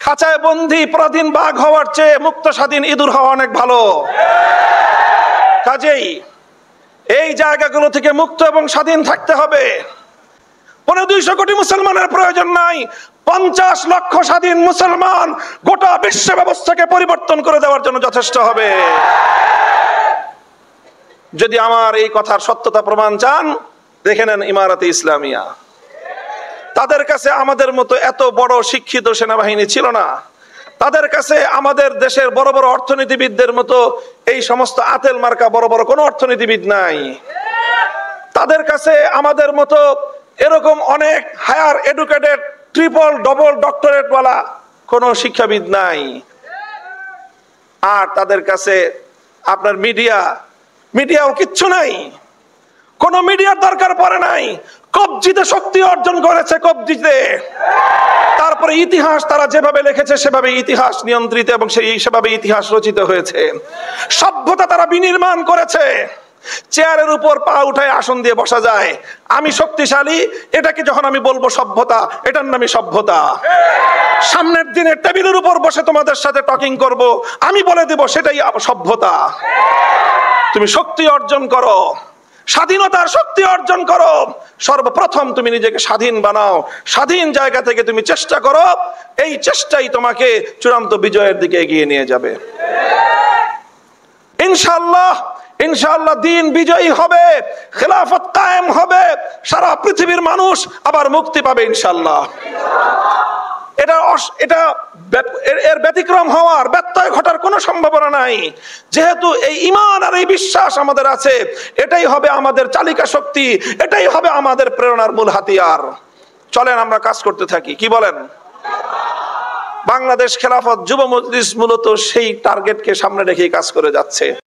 খাঁচায় বন্দী পরাধীন বাঘ হওয়ার চেয়ে মুক্ত স্বাধীন ইঁদুর হওয়া অনেক ভালো। কাজেই এই জায়গাগুলো থেকে মুক্ত এবং স্বাধীন থাকতে হবে। 250 কোটি মুসলমানের প্রয়োজন নাই, 50 লক্ষ স্বাধীন মুসলমান গোটা বিশ্ব ব্যবস্থাকে পরিবর্তন করে দেওয়ার জন্য যথেষ্ট হবে। যদি আমার এই কথার সত্যতা প্রমাণ চান, দেখে নেন ইমারাতে ইসলামিয়া। তাদের কাছে আমাদের মতো এত বড় শিক্ষিত সেনাবাহিনী ছিল না। তাদের কাছে আমাদের দেশের বড় বড় অর্থনীতিবিদদের মতো এই সমস্ত আতেল মার্কা বড় বড় কোনো অর্থনীতিবিদ নাই। তাদের কাছে আমাদের মতো এরকম অনেক higher educated triple double doctorate ওয়ালা কোনো শিক্ষাবিদ নাই। আর তাদের কাছে আপনার মিডিয়াও কিচ্ছু নাই, কোন মিডিয়ার দরকার পড়ে নাই। কবজিতে শক্তি অর্জন করেছে, কবজিতে। তারপরে ইতিহাস তারা যেভাবে লিখেছে সেভাবে ইতিহাস নিয়ন্ত্রিত এবং সেভাবে ইতিহাস রচিত হয়েছে। সভ্যতা তারা বিনির্মাণ করেছে। চেয়ারের উপর পা উঠায় আসন দিয়ে বসা যায়। আমি শক্তিশালী, এটাকে যখন আমি বলবো সভ্যতা, এটার নামই সভ্যতা। সামনের দিনের টেবিলের উপর বসে তোমাদের সাথে টকিং করব, আমি বলে দেব সেটাই সভ্যতা। তুমি শক্তি অর্জন করো, স্বাধীনতার শক্তি অর্জন করো। সর্বপ্রথম তুমি নিজেকে স্বাধীন বানাও, স্বাধীন জায়গা থেকে তুমি চেষ্টা করো। এই চেষ্টাই তোমাকে চূড়ান্ত বিজয়ের দিকে এগিয়ে নিয়ে যাবে। ইনশাআল্লাহ ইনশাআল্লাহ দিন বিজয়ী হবে, খেলাফত কায়েম হবে, সারা পৃথিবীর মানুষ আবার মুক্তি পাবে ইনশাআল্লাহ। এর ব্যতিক্রম হওয়ার, ব্যত্যয় ঘটার কোনো সম্ভাবনা নাই। যেহেতু এই ঈমান আর এই বিশ্বাস আমাদের আছে, এটাই হবে আমাদের চালিকা শক্তি, এটাই হবে আমাদের প্রেরণার মূল হাতিয়ার। চলেন আমরা কাজ করতে থাকি, কি বলেন? বাংলাদেশ খেলাফত যুব মজলিস মূলত সেই টার্গেটকে সামনে রেখেই কাজ করে যাচ্ছে।